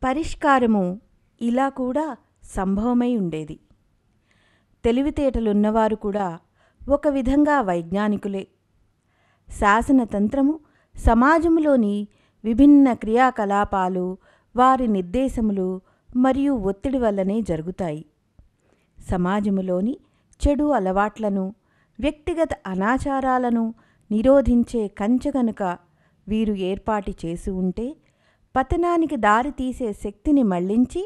పరిష్కారము ఇలా కూడా సంభవమై ఉండేది. తెలివితేటలున్నవారు కూడా ఒక విధంగా వైజ్ఞానికులే. శాసనతంత్రము సమాజంలోని విభిన్న క్రియాకలాపాలు వారి నిర్దేశములు మరియు ఒత్తిడి వల్లనే జరుగుతాయి. సమాజములోని చెడు అలవాట్లను, వ్యక్తిగత అనాచారాలను నిరోధించే కంచె గనుక వీరు ఏర్పాటు చేసి ఉంటే పతనానికి దారితీసే శక్తిని మళ్లించి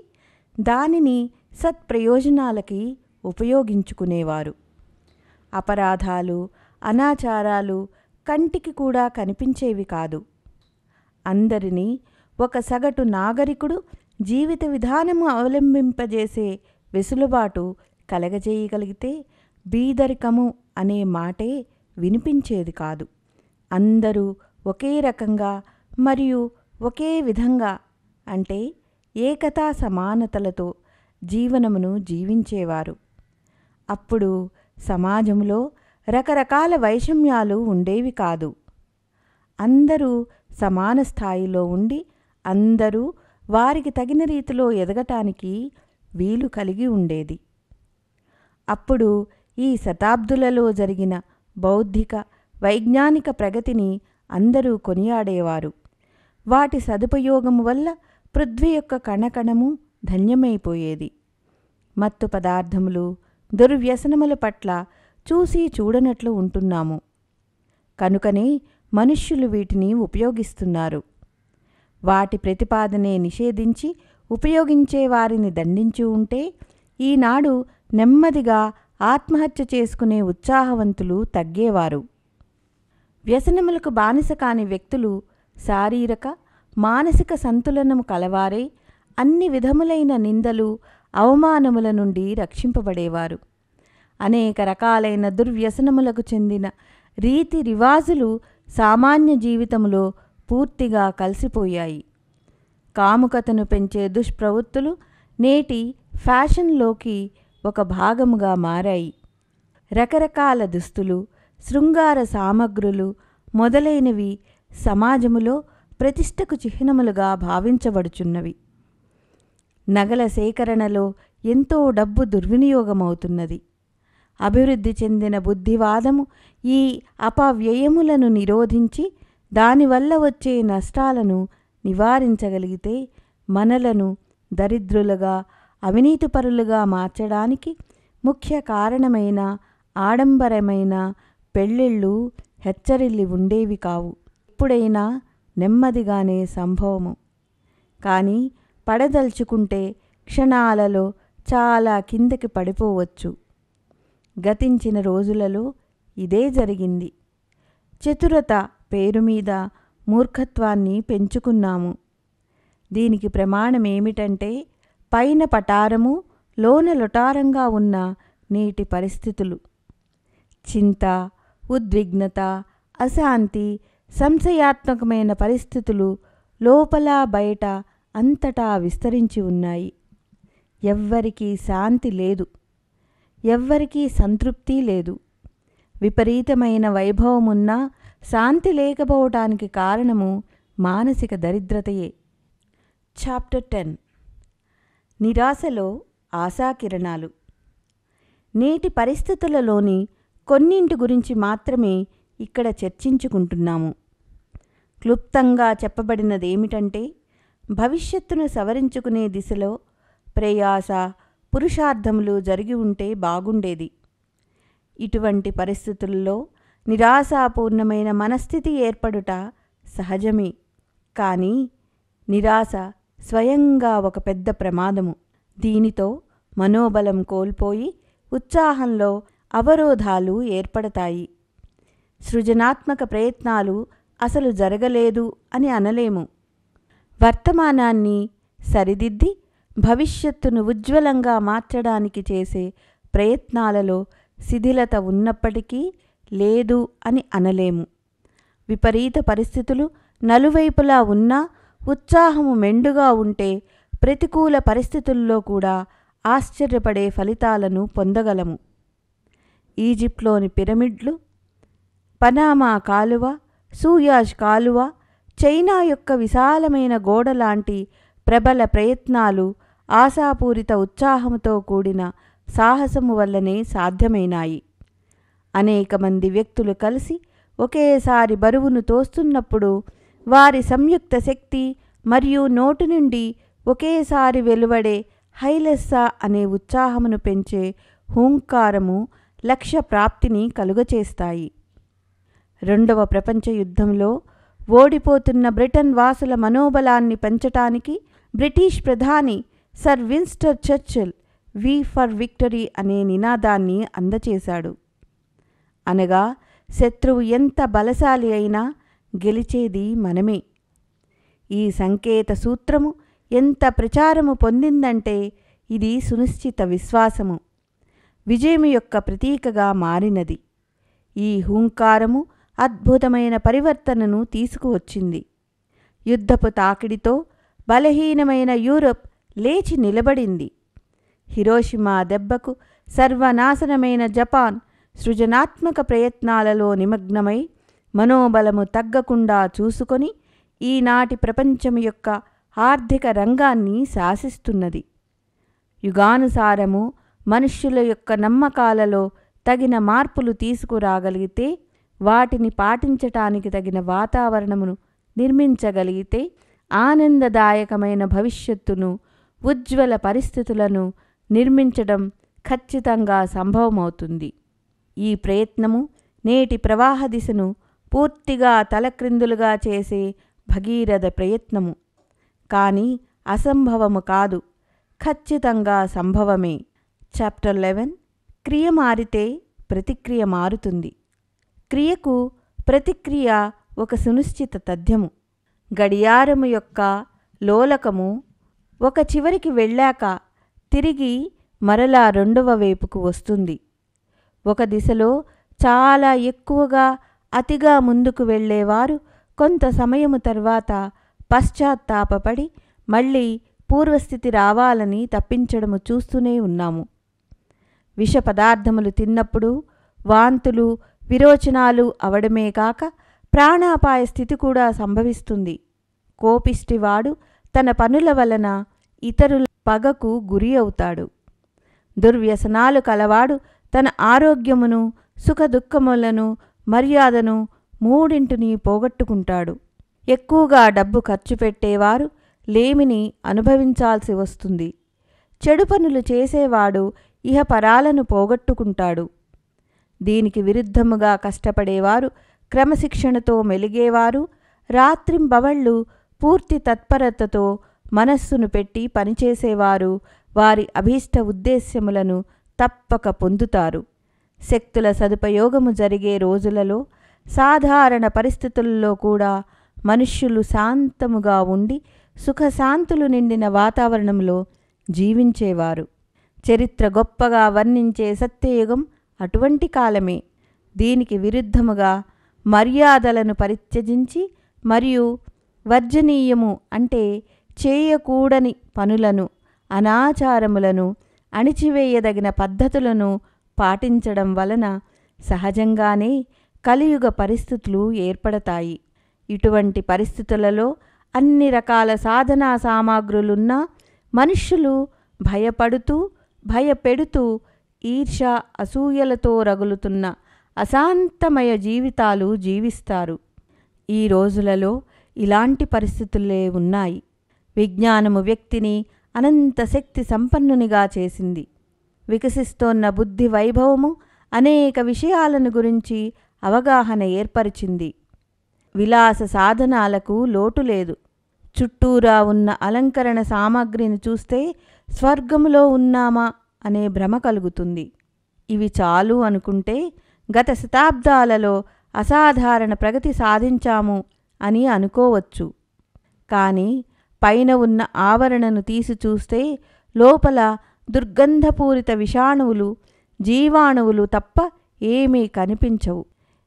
దానిని సత్ప్రయోజనాలకి ఉపయోగించుకునేవారు. అపరాధాలు, అనాచారాలు కంటికి కూడా కనిపించేవి కాదు. అందరినీ ఒక సగటు నాగరికుడు జీవిత విధానము అవలంబింపజేసే వెసులుబాటు కలగజేయగలిగితే బీదరికము అనే మాటే వినిపించేది కాదు. అందరూ ఒకే రకంగా మరియు ఒకే విధంగా, అంటే ఏకతా సమానతలతో జీవనమును జీవించేవారు. అప్పుడు సమాజంలో రకరకాల వైషమ్యాలు ఉండేవి కాదు. అందరూ సమాన స్థాయిలో ఉండి అందరూ వారికి తగిన రీతిలో ఎదగటానికి వీలు కలిగి ఉండేది. అప్పుడు ఈ శతాబ్దులలో జరిగిన బౌద్ధిక, వైజ్ఞానిక ప్రగతిని అందరూ కొనియాడేవారు. వాటి సదుపయోగము వల్ల పృథ్వీ యొక్క కణకణము ధన్యమైపోయేది. మత్తు పదార్థములు, దుర్వ్యసనముల పట్ల చూసి చూడనట్లు ఉంటున్నాము. కనుకనే మనుష్యులు వీటిని ఉపయోగిస్తున్నారు. వాటి ప్రతిపాదనే నిషేధించి ఉపయోగించే వారిని దండించి ఉంటే ఈనాడు నెమ్మదిగా ఆత్మహత్య చేసుకునే ఉత్సాహవంతులు తగ్గేవారు. వ్యసనములకు బానిస కాని వ్యక్తులు శారీరక, మానసిక సంతులనము కలవారై అన్ని విధములైన నిందలు, అవమానముల నుండి రక్షింపబడేవారు. అనేక రకాలైన దుర్వ్యసనములకు చెందిన రీతి రివాజులు సామాన్య జీవితములో పూర్తిగా కలిసిపోయాయి. కాముకతను పెంచే దుష్ప్రవృత్తులు నేటి ఫ్యాషన్లోకి ఒక భాగముగా మారాయి. రకరకాల దుస్తులు, శృంగార సామగ్రులు మొదలైనవి సమాజములో ప్రతిష్టకు చిహ్నములుగా భావించబడుచున్నవి. నగల సేకరణలో ఎంతో డబ్బు దుర్వినియోగమవుతున్నది. అభివృద్ధి చెందిన బుద్ధివాదము ఈ అపవ్యయములను నిరోధించి దానివల్ల వచ్చే నష్టాలను నివారించగలిగితే మనలను దరిద్రులుగా, అవినీతిపరులుగా మార్చడానికి ముఖ్య కారణమైన ఆడంబరమైన పెళ్ళిళ్ళు హెచ్చరిల్లి ఉండేవి కావు. ఎప్పుడైనా నెమ్మదిగానే సంభవము. కానీ పడదలుచుకుంటే క్షణాలలో చాలా కిందకి పడిపోవచ్చు. గతించిన రోజులలో ఇదే జరిగింది. చతురత పేరుమీద మూర్ఖత్వాన్ని పెంచుకున్నాము. దీనికి ప్రమాణమేమిటంటే పైన పటారము, లోన లొటారంగా ఉన్న నేటి పరిస్థితులు. చింత, ఉద్విగ్నత, అశాంతి, సంశయాత్మకమైన పరిస్థితులు లోపల బయట అంతటా విస్తరించి ఉన్నాయి. ఎవ్వరికీ శాంతి లేదు, ఎవ్వరికీ సంతృప్తి లేదు. విపరీతమైన వైభవమున్నా శాంతి లేకపోవటానికి కారణము మానసిక దరిద్రతయే. చాప్టర్ 10. నిరాశలో ఆశాకిరణాలు. నేటి పరిస్థితులలోని కొన్నింటి గురించి మాత్రమే ఇక్కడ చర్చించుకుంటున్నాము. క్లుప్తంగా చెప్పబడినదేమిటంటే భవిష్యత్తును సవరించుకునే దిశలో ప్రయాస, పురుషార్థములు జరిగి ఉంటే బాగుండేది. ఇటువంటి పరిస్థితుల్లో నిరాశాపూర్ణమైన మనస్థితి ఏర్పడుట సహజమే. కానీ నిరాశ స్వయంగా ఒక పెద్ద ప్రమాదము. దీనితో మనోబలం కోల్పోయి ఉత్సాహంలో అవరోధాలు ఏర్పడతాయి. సృజనాత్మక ప్రయత్నాలు అసలు జరగలేదు అని అనలేము. వర్తమానాన్ని సరిదిద్ది భవిష్యత్తును ఉజ్వలంగా మార్చడానికి చేసే ప్రయత్నాలలో శిథిలత ఉన్నప్పటికీ లేదు అని అనలేము. విపరీత పరిస్థితులు నలువైపులా ఉన్నా ఉత్సాహము మెండుగా ఉంటే ప్రతికూల పరిస్థితుల్లో కూడా ఆశ్చర్యపడే ఫలితాలను పొందగలము. ఈజిప్ట్లోని పిరమిడ్లు, పనామా కాలువ, సూయాజ్ కాలువ, చైనా యొక్క విశాలమైన గోడ లాంటి ప్రబల ప్రయత్నాలు, ఆశాపూరిత ఉత్సాహంతో కూడిన సాహసము వల్లనే సాధ్యమైనాయి. అనేక మంది వ్యక్తులు కలిసి ఒకేసారి బరువును తోస్తున్నప్పుడు వారి సంయుక్త శక్తి మరియు నోటి నుండి ఒకేసారి వెలువడే హైలెస్సా అనే ఉత్సాహమును పెంచే హూంకారము లక్ష్య ప్రాప్తిని కలుగచేస్తాయి. రెండవ ప్రపంచ యుద్ధంలో ఓడిపోతున్న బ్రిటన్ వాసుల మనోబలాన్ని పెంచటానికి బ్రిటిష్ ప్రధాని sir Winston Churchill V for victory అనే నినాదాన్ని అందచేశాడు. అనగా శత్రువు ఎంత బలశాలి అయినా గెలిచేది మనమే. ఈ సంకేత సూత్రము ఎంత ప్రచారము పొందిందంటే ఇది సునిశ్చిత విశ్వాసము, విజయము యొక్క ప్రతీకగా మారినది. ఈ హూంకారము అద్భుతమైన పరివర్తనను తీసుకువచ్చింది. యుద్ధపు తాకిడితో బలహీనమైన యూరప్ లేచి నిలబడింది. హిరోషిమా దెబ్బకు సర్వనాశనమైన జపాన్ సృజనాత్మక ప్రయత్నాలలో నిమగ్నమై మనోబలము తగ్గకుండా చూసుకొని ఈనాటి ప్రపంచం యొక్క ఆర్థిక రంగాన్ని శాసిస్తున్నది. యుగానుసారము మనుష్యుల యొక్క నమ్మకాలలో తగిన మార్పులు తీసుకురాగలిగితే, వాటిని పాటించటానికి తగిన వాతావరణమును నిర్మించగలిగితే ఆనందదాయకమైన భవిష్యత్తును, ఉజ్వల పరిస్థితులను నిర్మించడం ఖచ్చితంగా సంభవమవుతుంది. ఈ ప్రయత్నము నేటి ప్రవాహ దిశను పూర్తిగా తలక్రిందులుగా చేసే భగీరథ ప్రయత్నము. కానీ అసంభవము కాదు, ఖచ్చితంగా సంభవమే. చాప్టర్ 11 క్రియ మారితే ప్రతిక్రియ మారుతుంది. క్రియకు ప్రతిక్రియ ఒక సునిశ్చిత తథ్యము. గడియారము యొక్క లోలకము ఒక చివరికి వెళ్ళాక తిరిగి మరలా రెండవ వైపుకు వస్తుంది. ఒక దిశలో చాలా ఎక్కువగా అతిగా ముందుకు వెళ్ళేవారు కొంత సమయము తర్వాత పశ్చాత్తాపపడి మళ్ళీ పూర్వస్థితి రావాలని తప్పించడము చూస్తూనే ఉన్నాము. విష పదార్థములు తిన్నప్పుడు వాంతులు, విరోచనాలు అవడమే కాక ప్రాణాపాయ స్థితి కూడా సంభవిస్తుంది. కోపిష్టివాడు తన పనుల వలన ఇతరుల పగకు గురి అవుతాడు. దుర్వ్యసనాలు కలవాడు తన ఆరోగ్యమును, సుఖదుఖములను, మర్యాదను మూడింటిని పోగొట్టుకుంటాడు. ఎక్కువగా డబ్బు ఖర్చు పెట్టేవారు లేమిని అనుభవించాల్సి వస్తుంది. చెడు పనులు చేసేవాడు ఇహపరాలను పోగొట్టుకుంటాడు. దీనికి విరుద్ధముగా కష్టపడేవారు, క్రమశిక్షణతో మెలిగేవారు, రాత్రింబవళ్ళు పూర్తి తత్పరతతో మనస్సును పెట్టి పనిచేసేవారు వారి అభీష్ట ఉద్దేశ్యములను తప్పక పొందుతారు. శక్తుల సదుపయోగము జరిగే రోజులలో, సాధారణ పరిస్థితులలో కూడా మనుష్యులు శాంతముగా ఉండి సుఖశాంతులు నిండిన వాతావరణంలో జీవించేవారు. చరిత్ర గొప్పగా వర్ణించే సత్యయుగం అటువంటి కాలమే. దీనికి విరుద్ధముగా మర్యాదలను పరిత్యజించి మరియు వర్జనీయము అంటే చేయకూడని పనులను, అనాచారములను, అణిచివేయదగిన పద్ధతులను పాటించడం వలన సహజంగానే కలియుగ పరిస్థితులు ఏర్పడతాయి. ఇటువంటి పరిస్థితులలో అన్ని రకాల సాధనా సామాగ్రులున్నా మనుష్యులు భయపడుతూ, భయపెడుతూ, ఈర్ష, అసూయలతో రగులుతున్న అశాంతమయ జీవితాలు జీవిస్తారు. ఈ రోజులలో ఇలాంటి పరిస్థితులే ఉన్నాయి. విజ్ఞానము వ్యక్తిని అనంత శక్తి సంపన్నునిగా చేసింది. వికసిస్తోన్న బుద్ధి వైభవము అనేక విషయాలను గురించి అవగాహన ఏర్పరిచింది. విలాస సాధనాలకు లోటు లేదు. చుట్టూరా ఉన్న అలంకరణ సామాగ్రిని చూస్తే స్వర్గములో ఉన్నామా అనే భ్రమ కలుగుతుంది. ఇవి చాలు అనుకుంటే గత శతాబ్దాలలో అసాధారణ ప్రగతి సాధించాము అని అనుకోవచ్చు. కానీ పైన ఉన్న ఆవరణను తీసి చూస్తే లోపల దుర్గంధపూరిత విషాణువులు, జీవాణువులు తప్ప ఏమీ కనిపించవు.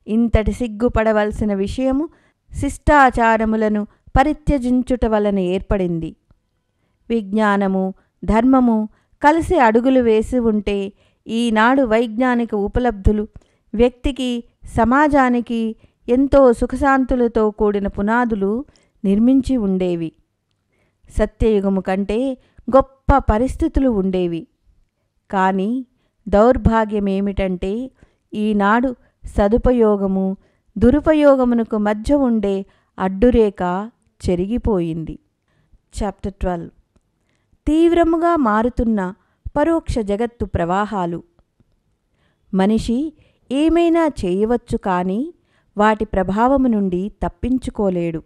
ఇంతటి సిగ్గుపడవలసిన విషయము శిష్టాచారములను పరిత్యజించుట వలన ఏర్పడింది. విజ్ఞానము, ధర్మము కలిసి అడుగులు వేసి ఉంటే ఈనాడు వైజ్ఞానిక ఉపలబ్ధులు వ్యక్తికి, సమాజానికి ఎంతో సుఖశాంతులతో కూడిన పునాదులు నిర్మించి ఉండేవి. సత్యయుగము కంటే గొప్ప పరిస్థితులు ఉండేవి. కానీ దౌర్భాగ్యమేమిటంటే ఈనాడు సదుపయోగము దురుపయోగమునకు మధ్య ఉండే అడ్డురేఖ చెరిగిపోయింది. చాప్టర్ 12. తీవ్రముగా మారుతున్న పరోక్ష జగత్తు ప్రవాహాలు. మనిషి ఏమైనా చేయవచ్చు, కానీ వాటి ప్రభావము నుండి తప్పించుకోలేడు.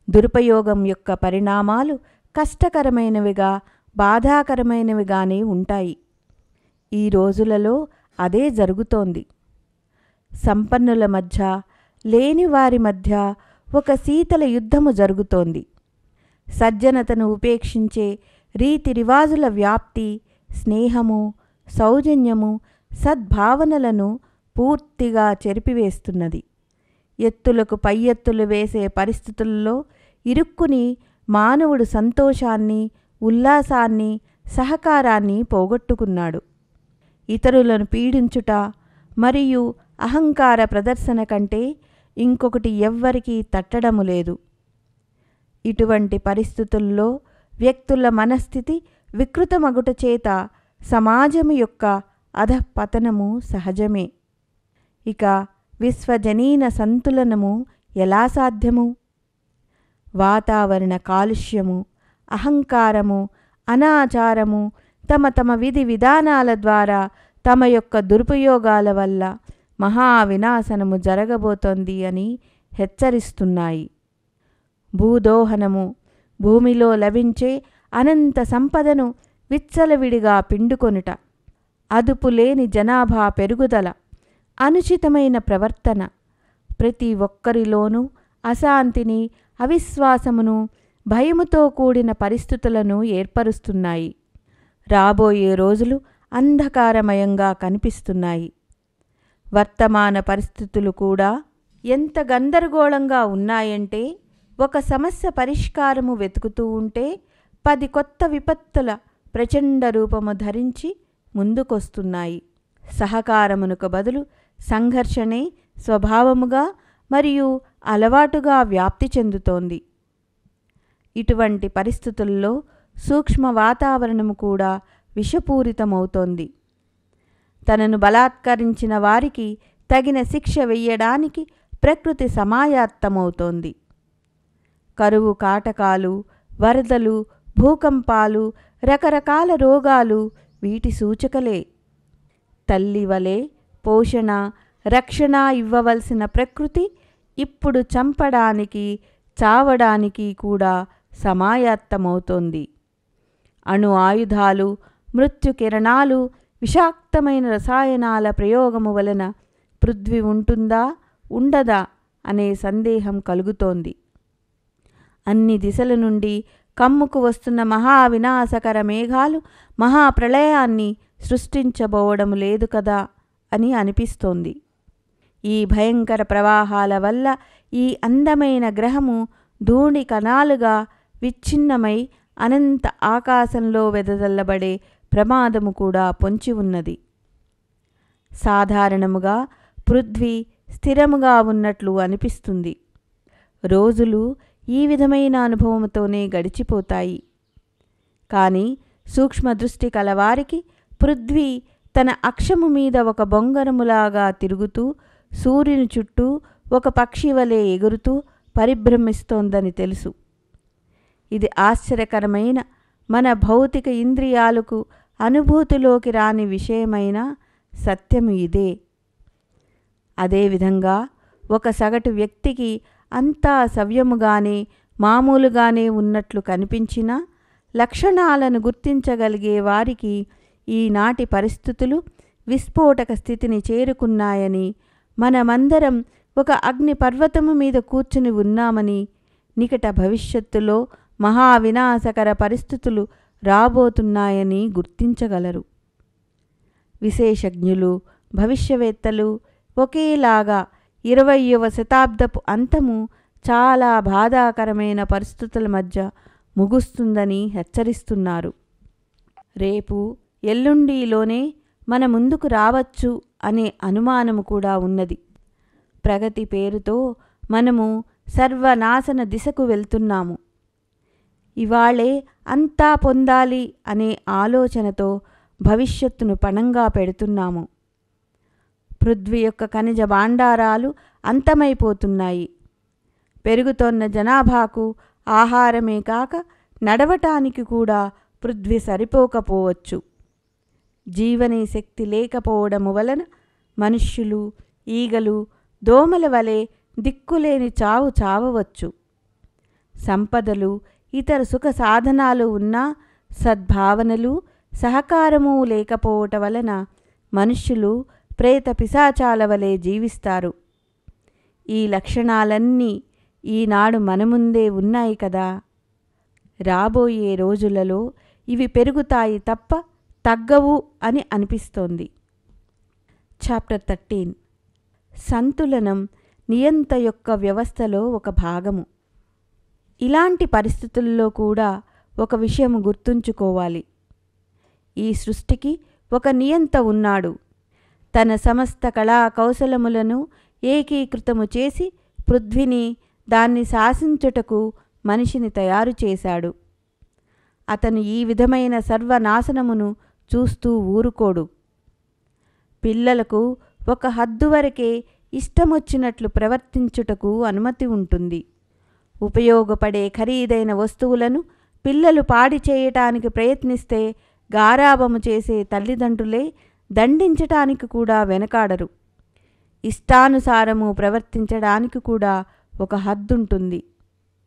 దురుపయోగం యొక్క పరిణామాలు కష్టకరమైనవిగా బాధాకరమైనవిగానే ఉంటాయి. ఈ రోజులలో అదే జరుగుతోంది. సంపన్నుల మధ్య లేని వారి మధ్య ఒక శీతల యుద్ధము జరుగుతోంది. సజ్జనతను ఉపేక్షించే రీతి రివాజుల వ్యాప్తి స్నేహము, సౌజన్యము, సద్భావనలను పూర్తిగా చెరిపివేస్తున్నది. ఎత్తులకు పై ఎత్తులు వేసే పరిస్థితుల్లో ఇరుక్కుని మానవుడు సంతోషాన్ని, ఉల్లాసాన్ని, సహకారాన్ని పోగొట్టుకున్నాడు. ఇతరులను పీడించుట మరియు అహంకార ప్రదర్శన కంటే ఇంకొకటి ఎవ్వరికీ తట్టడము లేదు. ఇటువంటి పరిస్థితుల్లో వ్యక్తుల మనస్థితి వికృతమగుట చేత సమాజము యొక్క అధఃపతనము సహజమే. ఇక విశ్వజనీన సంతులనము ఎలా సాధ్యము? వాతావరణ కాలుష్యము, అహంకారము, అనాచారము తమ తమ విధి విధానాల ద్వారా తమ యొక్క దురుపయోగాల వల్ల మహావినాశనము జరగబోతోంది అని హెచ్చరిస్తున్నాయి. భూదోహనము, భూమిలో లభించే అనంత సంపదను విచ్చలవిడిగా పిండుకొనుట, అదుపులేని జనాభా పెరుగుదల, అనుచితమైన ప్రవర్తన ప్రతి ఒక్కరిలోనూ అశాంతిని, అవిశ్వాసమును, భయముతో కూడిన పరిస్థితులను ఏర్పరుస్తున్నాయి. రాబోయే రోజులు అంధకారమయంగా కనిపిస్తున్నాయి. వర్తమాన పరిస్థితులు కూడా ఎంత గందరగోళంగా ఉన్నాయంటే, ఒక సమస్య పరిష్కారము వెతుకుతూ ఉంటే 10 కొత్త విపత్తుల ప్రచండ రూపము ధరించి ముందుకొస్తున్నాయి. సహకారమునకు బదులు సంఘర్షణే స్వభావముగా మరియు అలవాటుగా వ్యాప్తి చెందుతోంది. ఇటువంటి పరిస్థితుల్లో సూక్ష్మ వాతావరణము కూడా విషపూరితమవుతోంది. తనను బలాత్కరించిన వారికి తగిన శిక్ష వెయ్యడానికి ప్రకృతి సమాయత్తమవుతోంది. కరువు కాటకాలు, వరదలు, భూకంపాలు, రకరకాల రోగాలు వీటి సూచకలే. తల్లి వలె పోషణ, రక్షణ ఇవ్వవలసిన ప్రకృతి ఇప్పుడు చంపడానికి, చావడానికి కూడా సమాయత్తమవుతోంది. అణు ఆయుధాలు, మృత్యుకిరణాలు, విషాక్తమైన రసాయనాల ప్రయోగము వలన పృథ్వీ ఉంటుందా, ఉండదా అనే సందేహం కలుగుతోంది. అన్ని దిశల నుండి కమ్ముకు వస్తున్న మహావినాశకర మేఘాలు మహాప్రళయాన్ని సృష్టించబోవడం లేదు కదా అని అనిపిస్తోంది. ఈ భయంకర ప్రవాహాల వల్ల ఈ అందమైన గ్రహము ధూళి కణాలుగా విచ్ఛిన్నమై అనంత ఆకాశంలో వెదజల్లబడే ప్రమాదము కూడా పొంచి ఉన్నది. సాధారణముగా పృథ్వీ స్థిరముగా ఉన్నట్లు అనిపిస్తుంది. రోజులు ఈ విధమైన అనుభవముతోనే గడిచిపోతాయి. కానీ సూక్ష్మదృష్టి కలవారికి పృథ్వీ తన అక్షము మీద ఒక బొంగరములాగా తిరుగుతూ సూర్యుని చుట్టూ ఒక పక్షి వలె ఎగురుతూ పరిభ్రమిస్తోందని తెలుసు. ఇది ఆశ్చర్యకరమైన, మన భౌతిక ఇంద్రియాలకు అనుభూతిలోకి రాని విషయమైన సత్యము ఇదే. అదేవిధంగా ఒక సగటు వ్యక్తికి అంతా సవ్యముగానే మామూలుగానే ఉన్నట్లు కనిపించినా లక్షణాలను గుర్తించగలిగే వారికి ఈనాటి పరిస్థితులు విస్ఫోటక స్థితిని చేరుకున్నాయని, మనమందరం ఒక అగ్ని పర్వతము మీద కూర్చుని ఉన్నామని, నికట భవిష్యత్తులో మహావినాశకర పరిస్థితులు రాబోతున్నాయని గుర్తించగలరు. విశేషజ్ఞులు, భవిష్యవేత్తలు ఒకేలాగా 20వ శతాబ్దపు అంతము చాలా బాధాకరమైన పరిస్థితుల మధ్య ముగుస్తుందని హెచ్చరిస్తున్నారు. రేపు ఎల్లుండిలోనే మన ముందుకు రావచ్చు అనే అనుమానము కూడా ఉన్నది. ప్రగతి పేరుతో మనము సర్వనాశన దిశకు వెళ్తున్నాము. ఇవాళే అంతా పొందాలి అనే ఆలోచనతో భవిష్యత్తును పణంగా పెడుతున్నాము. పృథ్వీ యొక్క ఖనిజ భాండారాలు అంతమైపోతున్నాయి. పెరుగుతోన్న జనాభాకు ఆహారమే కాక నడవటానికి కూడా పృథ్వీ సరిపోకపోవచ్చు. జీవనీ శక్తి లేకపోవడము వలన మనుష్యులు, ఈగలు, దోమల వలె దిక్కులేని చావు చావవచ్చు. సంపదలు, ఇతర సుఖ సాధనాలు ఉన్నా సద్భావనలు, సహకారము లేకపోవటం వలన మనుష్యులు ప్రేత పిశాచాల వలె జీవిస్తారు. ఈ లక్షణాలన్నీ ఈనాడు మన ముందే ఉన్నాయి కదా. రాబోయే రోజులలో ఇవి పెరుగుతాయి తప్ప తగ్గవు అని అనిపిస్తోంది. చాప్టర్ 13 సంతులనం నియంత యొక్క వ్యవస్థలో ఒక భాగము. ఇలాంటి పరిస్థితుల్లో కూడా ఒక విషయం గుర్తుంచుకోవాలి. ఈ సృష్టికి ఒక నియంత ఉన్నాడు. తన సమస్త కళా కౌశలములను ఏకీకృతము చేసి పృథ్వీని, దాన్ని శాసించుటకు మనిషిని తయారు చేశాడు. అతను ఈ విధమైన సర్వనాశనమును చూస్తూ ఊరుకోడు. పిల్లలకు ఒక హద్దు వరకే ఇష్టమొచ్చినట్లు ప్రవర్తించుటకు అనుమతి ఉంటుంది. ఉపయోగపడే ఖరీదైన వస్తువులను పిల్లలు పాడి చేయటానికి ప్రయత్నిస్తే గారాబము చేసే తల్లిదండ్రులే దండించటానికి కూడా వెనకాడరు. ఇష్టానుసారము ప్రవర్తించడానికి కూడా ఒక హద్దుంటుంది.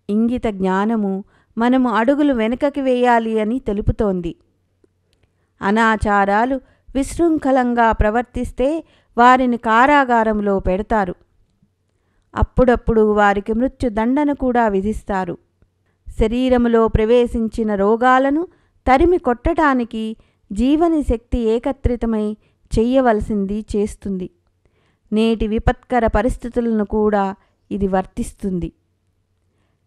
ఇంగిత జ్ఞానము మనము అడుగులు వెనుకకి వేయాలి అని తెలుపుతోంది. అనాచారాలు విశృంఖలంగా ప్రవర్తిస్తే వారిని కారాగారంలో పెడతారు. అప్పుడప్పుడు వారికి మృత్యుదండన కూడా విధిస్తారు. శరీరములో ప్రవేశించిన రోగాలను తరిమి కొట్టడానికి జీవని శక్తి ఏకత్రితమై చెయ్యవలసింది చేస్తుంది. నేటి విపత్కర పరిస్థితులను కూడా ఇది వర్తిస్తుంది.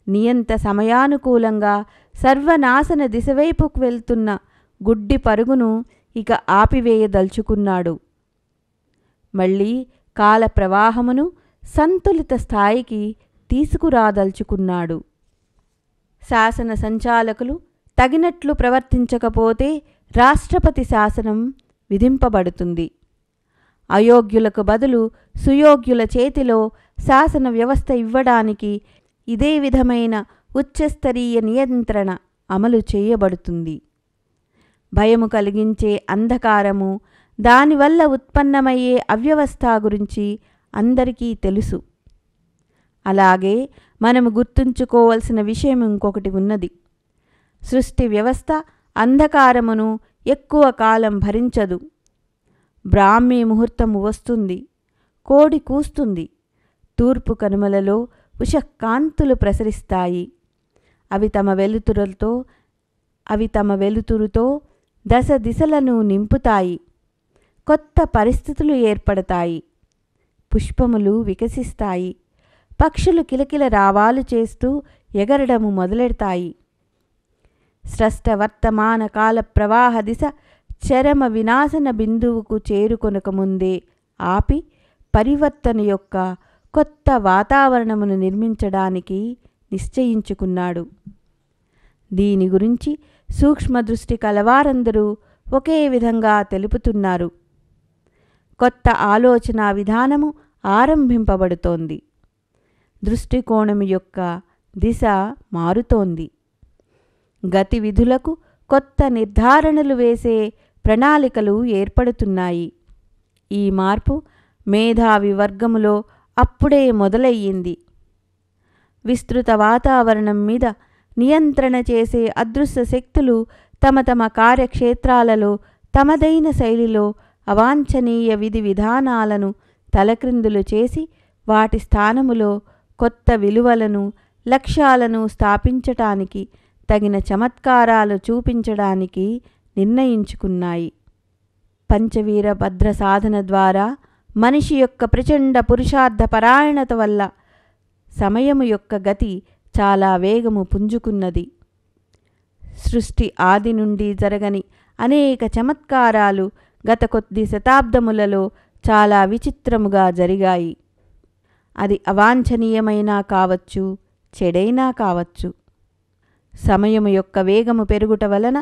నియంత సమయానుకూలంగా సర్వనాశన దిశవైపుకు వెళ్తున్న గుడ్డి పరుగును ఇక ఆపివేయదలుచుకున్నాడు. మళ్ళీ కాల ప్రవాహమును సంతులిత స్థాయికి తీసుకురాదలుచుకున్నాడు. శాసన సంచాలకులు తగినట్లు ప్రవర్తించకపోతే రాష్ట్రపతి శాసనం విధింపబడుతుంది. అయోగ్యులకు బదులు సుయోగ్యుల చేతిలో శాసన వ్యవస్థ ఇవ్వడానికి ఇదే విధమైన ఉచ్చస్తరీయ నియంత్రణ అమలు చేయబడుతుంది. భయము కలిగించే అంధకారము, దానివల్ల ఉత్పన్నమయ్యే అవ్యవస్థ గురించి అందరికీ తెలుసు. అలాగే మనము గుర్తుంచుకోవలసిన విషయం ఇంకొకటి ఉన్నది. సృష్టి వ్యవస్థ అంధకారమును ఎక్కువ కాలం భరించదు. బ్రాహ్మీ ముహూర్తము వస్తుంది, కోడి కూస్తుంది, తూర్పు కనుమలలో ఉషకాంతులు ప్రసరిస్తాయి. అవి తమ వెలుతురుతో దశ దిశలను నింపుతాయి. కొత్త పరిస్థితులు ఏర్పడతాయి. పుష్పములు వికసిస్తాయి. పక్షులు కిలకిల రావాలు చేస్తూ ఎగరడము మొదలెడతాయి. స్రష్ట వర్తమాన కాల ప్రవాహ దిశ చరమ వినాశన బిందువుకు చేరుకొనకముందే ఆపి పరివర్తన యొక్క కొత్త వాతావరణమును నిర్మించడానికి నిశ్చయించుకున్నాడు. దీని గురించి సూక్ష్మదృష్టి కలవారందరూ ఒకే విధంగా తెలుపుతున్నారు. కొత్త ఆలోచనా విధానము ఆరంభింపబడుతోంది. దృష్టికోణము యొక్క దిశ మారుతోంది. గతివిధులకు కొత్త నిర్ధారణలు వేసే ప్రణాళికలు ఏర్పడుతున్నాయి. ఈ మార్పు మేధావి వర్గములో అప్పుడే మొదలయ్యింది. విస్తృత వాతావరణం మీద నియంత్రణ చేసే అదృశ్య శక్తులు తమ తమ కార్యక్షేత్రాలలో తమదైన శైలిలో అవాంఛనీయ విధి విధానాలను తలక్రిందులు చేసి వాటి స్థానములో కొత్త విలువలను, లక్ష్యాలను స్థాపించటానికి తగిన చమత్కారాలు చూపించడానికి నిర్ణయించుకున్నాయి. పంచవీర భద్ర సాధన ద్వారా మనిషి యొక్క ప్రచండ పురుషార్థ పరాయణత వల్ల సమయము యొక్క గతి చాలా వేగము పుంజుకున్నది. సృష్టి ఆది నుండి జరగని అనేక చమత్కారాలు గత కొద్ది శతాబ్దములలో చాలా విచిత్రముగా జరిగాయి. అది అవాంఛనీయమైనా కావచ్చు, చెడైనా కావచ్చు. సమయము యొక్క వేగము పెరుగుట వలన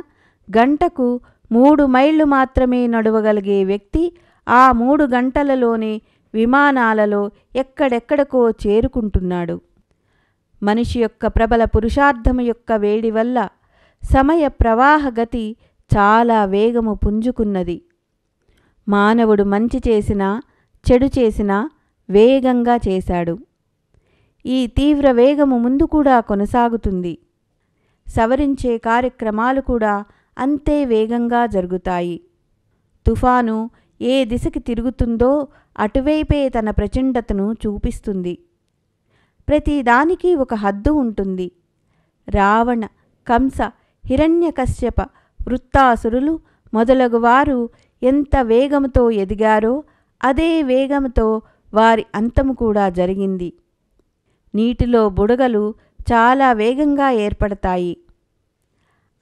గంటకు 3 మైళ్ళు మాత్రమే నడవగలిగే వ్యక్తి ఆ 3 గంటలలోనే విమానాలలో ఎక్కడెక్కడికో చేరుకుంటున్నాడు. మనిషి యొక్క ప్రబల పురుషార్థము యొక్క వేడి వల్ల సమయ ప్రవాహ గతి చాలా వేగము పుంజుకున్నది. మానవుడు మంచి చేసినా చెడు చేసినా వేగంగా చేశాడు. ఈ తీవ్ర వేగము ముందు కూడా కొనసాగుతుంది. సవరించే కార్యక్రమాలు కూడా అంతే వేగంగా జరుగుతాయి. తుఫాను ఏ దిశకి తిరుగుతుందో అటువైపే తన ప్రచండతను చూపిస్తుంది. ప్రతిదానికి ఒక హద్దు ఉంటుంది. రావణ, కంస, హిరణ్యకశ్యప, వృత్తాసురులు మొదలగువారు ఎంత వేగముతో ఎదిగారో అదే వేగముతో వారి అంతము కూడా జరిగింది. నీటిలో బుడగలు చాలా వేగంగా ఏర్పడతాయి.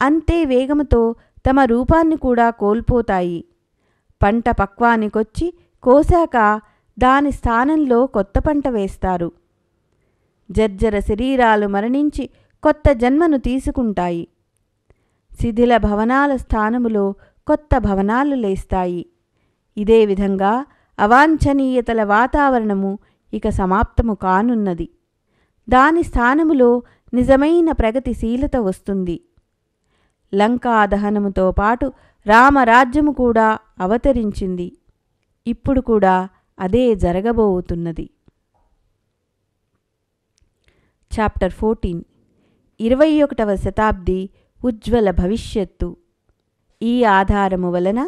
అంతే వేగముతో తమ రూపాన్ని కూడా కోల్పోతాయి. పంట పక్వానికొచ్చి కోసాక దాని స్థానంలో కొత్త పంట వేస్తారు. జర్జర శరీరాలు మరణించి కొత్త జన్మను తీసుకుంటాయి. శిథిల భవనాల స్థానములో కొత్త భవనాలు లేస్తాయి. ఇదే విధంగా అవాంఛనీయతల వాతావరణము ఇక సమాప్తము కానున్నది. దాని స్థానములో నిజమైన ప్రగతిశీలత వస్తుంది. లంకా దహనముతో పాటు రామరాజ్యము కూడా అవతరించింది. ఇప్పుడు కూడా అదే జరగబోతున్నది. చాప్టర్ 14 21వ శతాబ్ది ఉజ్వల భవిష్యత్తు. ఈ ఆధారము వలన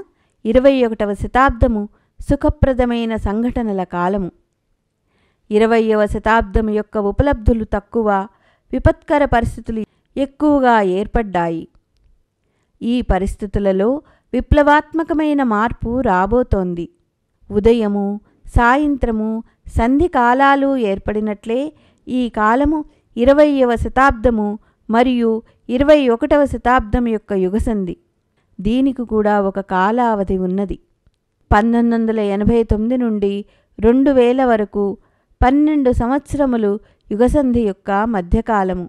21వ శతాబ్దము సుఖప్రదమైన సంఘటనల కాలము. 20వ శతాబ్దము యొక్క ఉపలబ్ధులు తక్కువ, విపత్కర పరిస్థితులు ఎక్కువగా ఏర్పడ్డాయి. ఈ పరిస్థితులలో విప్లవాత్మకమైన మార్పు రాబోతోంది. ఉదయము, సాయంత్రము, సంధి కాలాలు ఏర్పడినట్లే ఈ కాలము 20వ శతాబ్దము మరియు 21వ శతాబ్దం యొక్క యుగసంధి. దీనికి కూడా ఒక కాలావధి ఉన్నది. 1989 నుండి 2000 వరకు 12 సంవత్సరములు యుగసంధి యొక్క మధ్యకాలము.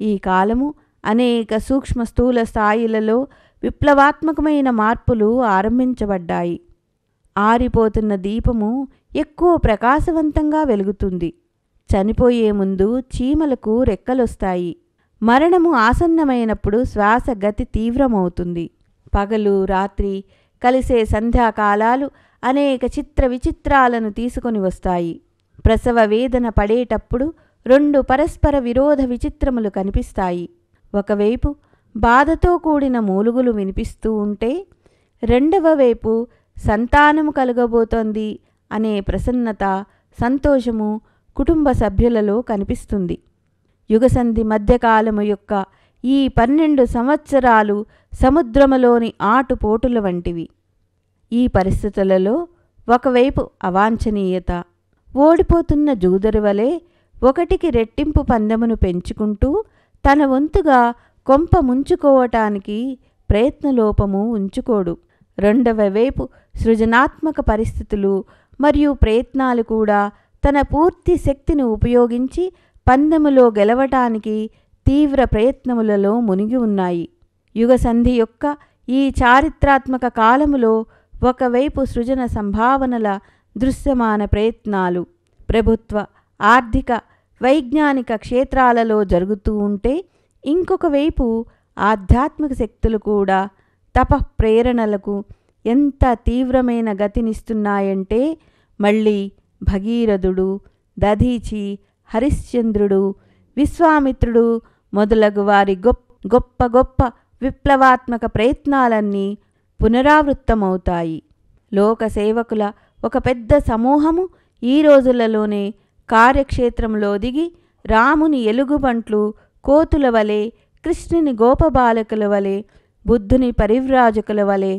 ఈ కాలము అనేక సూక్ష్మ స్థూల స్థాయిలలో విప్లవాత్మకమైన మార్పులు ఆరంభించబడ్డాయి. ఆరిపోతున్న దీపము ఎక్కువ ప్రకాశవంతంగా వెలుగుతుంది. చనిపోయే ముందు చీమలకు రెక్కలొస్తాయి. మరణము ఆసన్నమైనప్పుడు శ్వాస గతి తీవ్రమవుతుంది. పగలు రాత్రి కలిసే సంధ్యాకాలాలు అనేక చిత్ర విచిత్రాలను తీసుకొని వస్తాయి. ప్రసవ వేదన పడేటప్పుడు 2 పరస్పర విరోధ విచిత్రములు కనిపిస్తాయి. ఒకవైపు బాధతో కూడిన మూలుగులు వినిపిస్తూ ఉంటే, రెండవ వైపు సంతానము కలగబోతోంది అనే ప్రసన్నత, సంతోషము కుటుంబ సభ్యులలో కనిపిస్తుంది. యుగసంధి మధ్యకాలము యొక్క ఈ 12 సంవత్సరాలు సముద్రములోని ఆటుపోటుల వంటివి. ఈ పరిస్థితులలో ఒకవైపు అవాంఛనీయత, ఓడిపోతున్న జూదరు వలె 1కి రెట్టింపు పందెమును పెంచుకుంటూ తన వంతుగా కొంప ముంచుకోవటానికి ప్రయత్నలోపము ఉంచుకోడు. రెండవ వైపు సృజనాత్మక పరిస్థితులు మరియు ప్రయత్నాలు కూడా తన పూర్తి శక్తిని ఉపయోగించి పందెములో గెలవటానికి తీవ్ర ప్రయత్నములలో మునిగి ఉన్నాయి. యుగసంధి యొక్క ఈ చారిత్రాత్మక కాలములో ఒకవైపు సృజన సంభావనల దృశ్యమాన ప్రయత్నాలు ప్రభుత్వ, ఆర్థిక, వైజ్ఞానిక క్షేత్రాలలో జరుగుతూ ఉంటే, ఇంకొక వైపు ఆధ్యాత్మిక శక్తులు కూడా తపఃప్రేరణలకు ఎంత తీవ్రమైన గతినిస్తున్నాయంటే, మళ్ళీ భగీరథుడు, దధీచి, హరిశ్చంద్రుడు, విశ్వామిత్రుడు మొదలగు వారి గొప్ప గొప్ప విప్లవాత్మక ప్రయత్నాలన్నీ పునరావృత్తమవుతాయి. లోకసేవకుల ఒక పెద్ద సమూహము ఈ రోజులలోనే కార్యక్షేత్రంలో దిగి రాముని ఎలుగుబంట్లు కోతుల వలె, కృష్ణుని గోపబాలకుల వలె, బుద్ధుని పరివ్రాజకుల వలె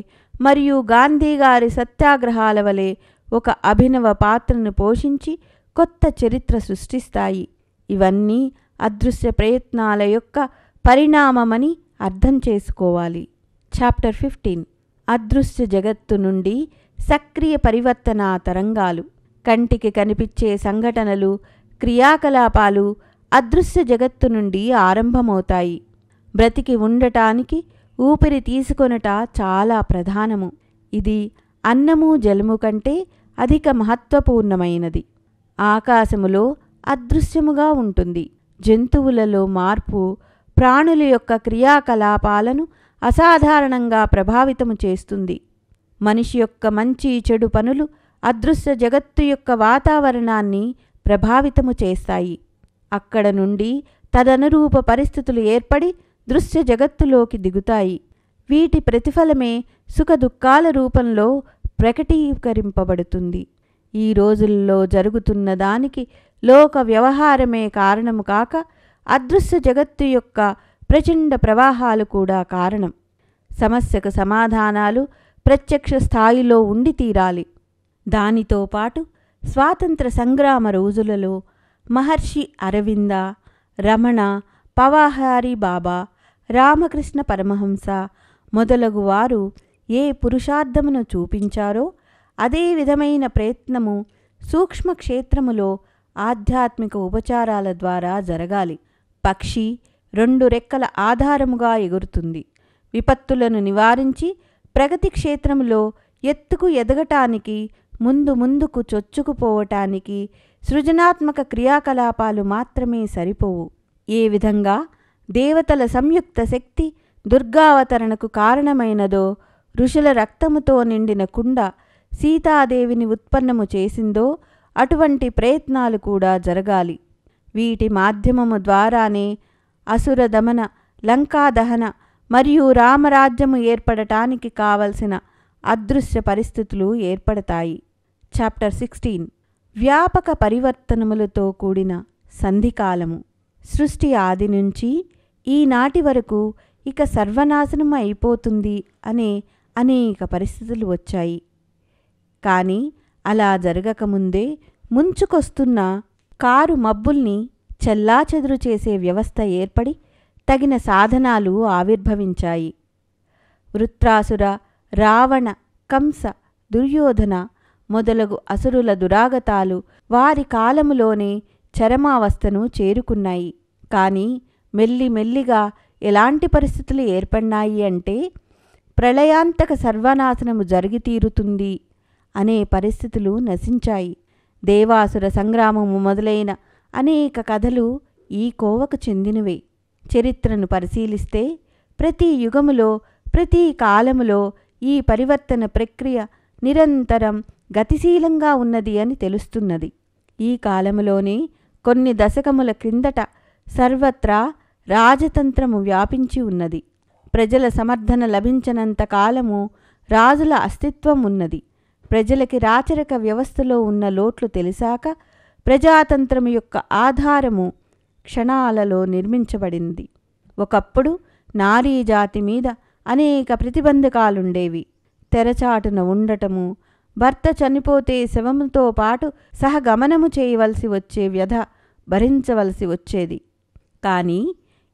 మరియు గాంధీగారి సత్యాగ్రహాల వలె ఒక అభినవ పాత్రను పోషించి కొత్త చరిత్ర సృష్టిస్తాయి. ఇవన్నీ అదృశ్య ప్రయత్నాల యొక్క పరిణామమని అర్థం చేసుకోవాలి. చాప్టర్ 15 అదృశ్య జగత్తు నుండి సక్రియ పరివర్తన తరంగాలు. కంటికి కనిపించే సంఘటనలు, క్రియాకలాపాలు అదృశ్య జగత్తు నుండి ఆరంభమవుతాయి. బ్రతికి ఉండటానికి ఊపిరి తీసుకొనుట చాలా ప్రధానము. ఇది అన్నము జలము కంటే అధిక మహత్వపూర్ణమైనది. ఆకాశములో అదృశ్యముగా ఉంటుంది. జంతువులలో మార్పు ప్రాణుల యొక్క క్రియాకలాపాలను అసాధారణంగా ప్రభావితము చేస్తుంది. మనిషి యొక్క మంచి చెడు పనులు అదృశ్య జగత్తు యొక్క వాతావరణాన్ని ప్రభావితము చేస్తాయి. అక్కడ నుండి తదనురూప పరిస్థితులు ఏర్పడి దృశ్య జగత్తులోకి దిగుతాయి. వీటి ప్రతిఫలమే సుఖదుఖాల రూపంలో ప్రకటీకరింపబడుతుంది. ఈ రోజుల్లో జరుగుతున్న దానికి లోక వ్యవహారమే కారణము కాక అదృశ్య జగత్తు యొక్క ప్రచండ ప్రవాహాలు కూడా కారణం. సమస్యకు సమాధానాలు ప్రత్యక్ష స్థాయిలో ఉండి తీరాలి. దానితో పాటు స్వాతంత్ర సంగ్రామ రోజులలో మహర్షి అరవింద, రమణ, పవాహారి బాబా, రామకృష్ణ పరమహంస మొదలగు వారు ఏ పురుషార్థమును చూపించారో అదే విధమైన ప్రయత్నము సూక్ష్మ క్షేత్రములో ఆధ్యాత్మిక ఉపచారాల ద్వారా జరగాలి. పక్షి 2 రెక్కల ఆధారముగా ఎగురుతుంది. విపత్తులను నివారించి ప్రగతి క్షేత్రములో ఎత్తుకు ఎదగటానికి, ముందుకు చొచ్చుకుపోవటానికి సృజనాత్మక క్రియాకలాపాలు మాత్రమే సరిపోవు. ఏ విధంగా దేవతల సంయుక్త శక్తి దుర్గావతరణకు కారణమైనదో, ఋషుల రక్తముతో నిండిన కుండ సీతాదేవిని ఉత్పన్నము చేసిందో అటువంటి ప్రయత్నాలు కూడా జరగాలి. వీటి మాధ్యమము ద్వారానే అసుర దమన, లంకాదహన మరియు రామరాజ్యము ఏర్పడటానికి కావలసిన అదృశ్య పరిస్థితులు ఏర్పడతాయి. చాప్టర్ 16 వ్యాపక పరివర్తనములతో కూడిన సంధికాలము. సృష్టి ఆది నుంచి ఈనాటి వరకు ఇక సర్వనాశనం అయిపోతుంది అనే అనేక పరిస్థితులు వచ్చాయి. కానీ అలా జరగకముందే ముంచుకొస్తున్న కారు మబ్బుల్ని చెల్లాచెదురు చేసే వ్యవస్థ ఏర్పడి తగిన సాధనాలు ఆవిర్భవించాయి. వృత్రాసుర, రావణ, కంస, దుర్యోధన మొదలగు అసురుల దురాగతాలు వారి కాలములోనే చరమావస్థను చేరుకున్నాయి. కానీ మెల్లిమెల్లిగా ఎలాంటి పరిస్థితులు ఏర్పడినాయి అంటే ప్రళయాంతక సర్వనాశనము జరిగి తీరుతుంది అనే పరిస్థితులు నశించాయి. దేవాసుర సంగ్రామము మొదలైన అనేక కథలు ఈ కోవకు చెందినవే. చరిత్రను పరిశీలిస్తే ప్రతి యుగములో, ప్రతి కాలములో ఈ పరివర్తన ప్రక్రియ నిరంతరం గతిశీలంగా ఉన్నది అని తెలుస్తున్నది. ఈ కాలములోనే కొన్ని దశకముల క్రిందట సర్వత్రా రాజతంత్రము వ్యాపించి ఉన్నది. ప్రజల సమర్థన లభించనంత కాలము రాజుల అస్తిత్వం ఉన్నది. ప్రజలకి రాచరిక వ్యవస్థలో ఉన్న లోట్లు తెలిసాక ప్రజాతంత్రము యొక్క ఆధారము క్షణాలలో నిర్మించబడింది. ఒకప్పుడు నారీజాతి మీద అనేక ప్రతిబంధకాలుండేవి. తెరచాటున ఉండటము, భర్త చనిపోతే శవముతో పాటు సహగమనము చేయవలసి వచ్చే వ్యధ భరించవలసి వచ్చేది. కానీ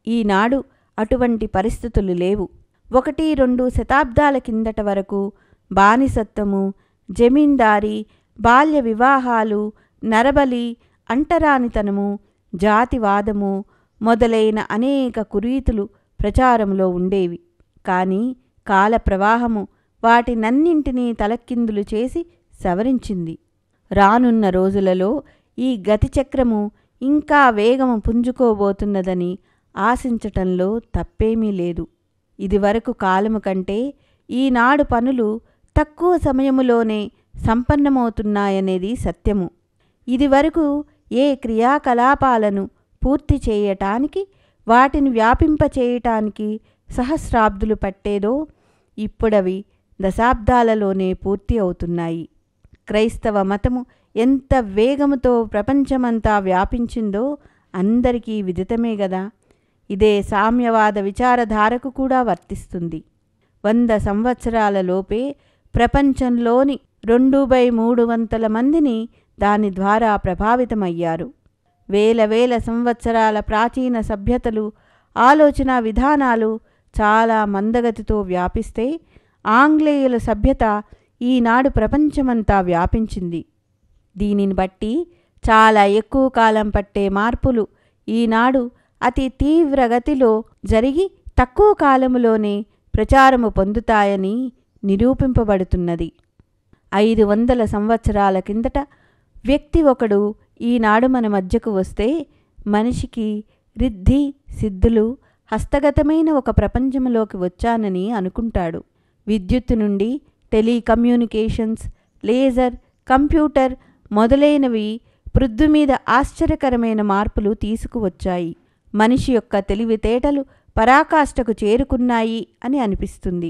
ఈనాడు అటువంటి పరిస్థితులు లేవు. 1-2 శతాబ్దాల కిందట వరకు బానిసత్వము, జమీందారీ, బాల్య వివాహాలు, నరబలి, అంటరానితనము, జాతివాదము మొదలైన అనేక కురీతులు ప్రచారంలో ఉండేవి. కానీ కాల ప్రవాహము వాటినన్నింటినీ తలకిందులు చేసి సవరించింది. రానున్న రోజులలో ఈ గతిచక్రము ఇంకా వేగము పుంజుకోబోతున్నదని ఆశించటంలో తప్పేమీ లేదు. ఇదివరకు కాలము కంటే ఈనాడు పనులు తక్కువ సమయములోనే సంపన్నమవుతున్నాయనేది సత్యము. ఇదివరకు ఏ క్రియాకలాపాలను పూర్తి చేయటానికి, వాటిని వ్యాపింపచేయటానికి సహస్రాబ్దులు పట్టేదో ఇప్పుడవి దశాబ్దాలలోనే పూర్తి అవుతున్నాయి. క్రైస్తవ మతము ఎంత వేగముతో ప్రపంచమంతా వ్యాపించిందో అందరికీ విదితమే గదా. ఇదే సామ్యవాద విచారధారకు కూడా వర్తిస్తుంది. 100 సంవత్సరాలలోపే ప్రపంచంలోని 2/3 మందిని దాని ద్వారా ప్రభావితమయ్యారు. వేల సంవత్సరాల ప్రాచీన సభ్యతలు, ఆలోచనా విధానాలు చాలా మందగతితో వ్యాపిస్తే ఆంగ్లేయుల సభ్యత ఈనాడు ప్రపంచమంతా వ్యాపించింది. దీనిని బట్టి చాలా ఎక్కువ కాలం పట్టే మార్పులు ఈనాడు అతి తీవ్రగతిలో జరిగి తక్కువ కాలములోనే ప్రచారము పొందుతాయని నిరూపింపబడుతున్నది. 500 సంవత్సరాల కిందట వ్యక్తి ఒకడు ఈనాడు మన మధ్యకు వస్తే మనిషికి రిద్ధి సిద్ధులు హస్తగతమైన ఒక ప్రపంచంలోకి వచ్చానని అనుకుంటాడు. విద్యుత్తు నుండి టెలికమ్యూనికేషన్స్, లేజర్, కంప్యూటర్ మొదలైనవి పృథ్వీ మీద ఆశ్చర్యకరమైన మార్పులు తీసుకువచ్చాయి. మనిషి యొక్క తెలివితేటలు పరాకాష్ఠకు చేరుకున్నాయి అని అనిపిస్తుంది.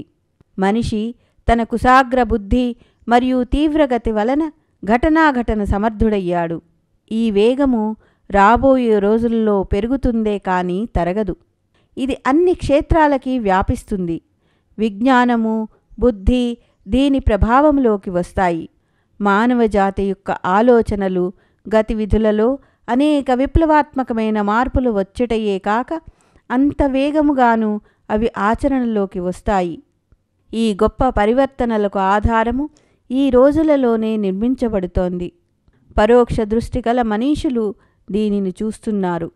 మనిషి తన కుశాగ్ర బుద్ధి మరియు తీవ్రగతి వలన ఘటనాఘటన సమర్థుడయ్యాడు. ఈ వేగము రాబోయే రోజుల్లో పెరుగుతుందే కానీ తరగదు. ఇది అన్ని క్షేత్రాలకి వ్యాపిస్తుంది. విజ్ఞానము, బుద్ధి దీని ప్రభావంలోకి వస్తాయి. మానవజాతి యొక్క ఆలోచనలు, గతివిధులలో అనేక విప్లవాత్మకమైన మార్పులు వచ్చుటయే కాక అంత వేగముగాను అవి ఆచరణలోకి వస్తాయి. ఈ గొప్ప పరివర్తనలకు ఆధారము ఈ రోజులలోనే నిర్మించబడుతోంది. పరోక్ష దృష్టి గల మనీషులు దీనిని చూస్తున్నారు.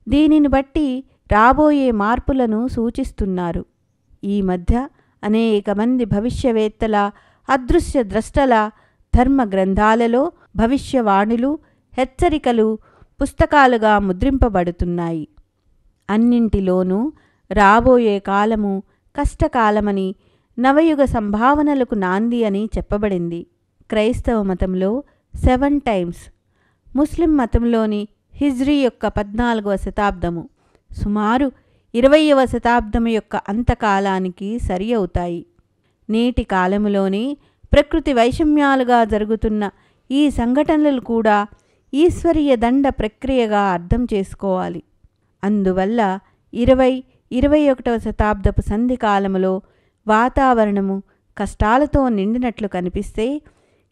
దీనిని బట్టి రాబోయే మార్పులను సూచిస్తున్నారు. ఈ మధ్య అనేక మంది భవిష్యవేత్తల, అదృశ్య ద్రష్టల ధర్మ గ్రంథాలలో భవిష్యవాణులు, హెచ్చరికలు పుస్తకాలుగా ముద్రింపబడుతున్నాయి. అన్నింటిలోనూ రాబోయే కాలము కష్టకాలమని, నవయుగ సంభావనలకు నాంది అని చెప్పబడింది. క్రైస్తవ మతంలో 7 టైమ్స్, ముస్లిం మతంలోని హిజ్రీ యొక్క 14వ శతాబ్దము సుమారు 20వ శతాబ్దము యొక్క అంతకాలానికి సరి అవుతాయి. నేటి కాలములోనే ప్రకృతి వైషమ్యాలుగా జరుగుతున్న ఈ సంఘటనలు కూడా ఈశ్వరీయ దండ ప్రక్రియగా అర్థం చేసుకోవాలి. అందువల్ల 20-21వ శతాబ్దపు సంధికాలములో వాతావరణము కష్టాలతో నిండినట్లు కనిపిస్తే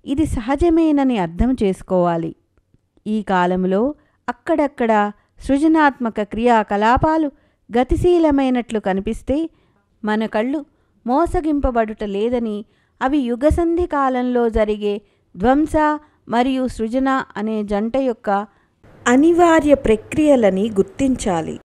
ఇది సహజమేనని అర్థం చేసుకోవాలి. ఈ కాలంలో అక్కడక్కడ సృజనాత్మక క్రియాకలాపాలు గతిశీలమైనట్లు కనిపిస్తే మన కళ్ళు మోసగింపబడుట లేదని, అవి యుగసంధి కాలంలో జరిగే ధ్వంస మరియు సృజన అనే జంట యొక్క అనివార్య ప్రక్రియలని గుర్తించాలి.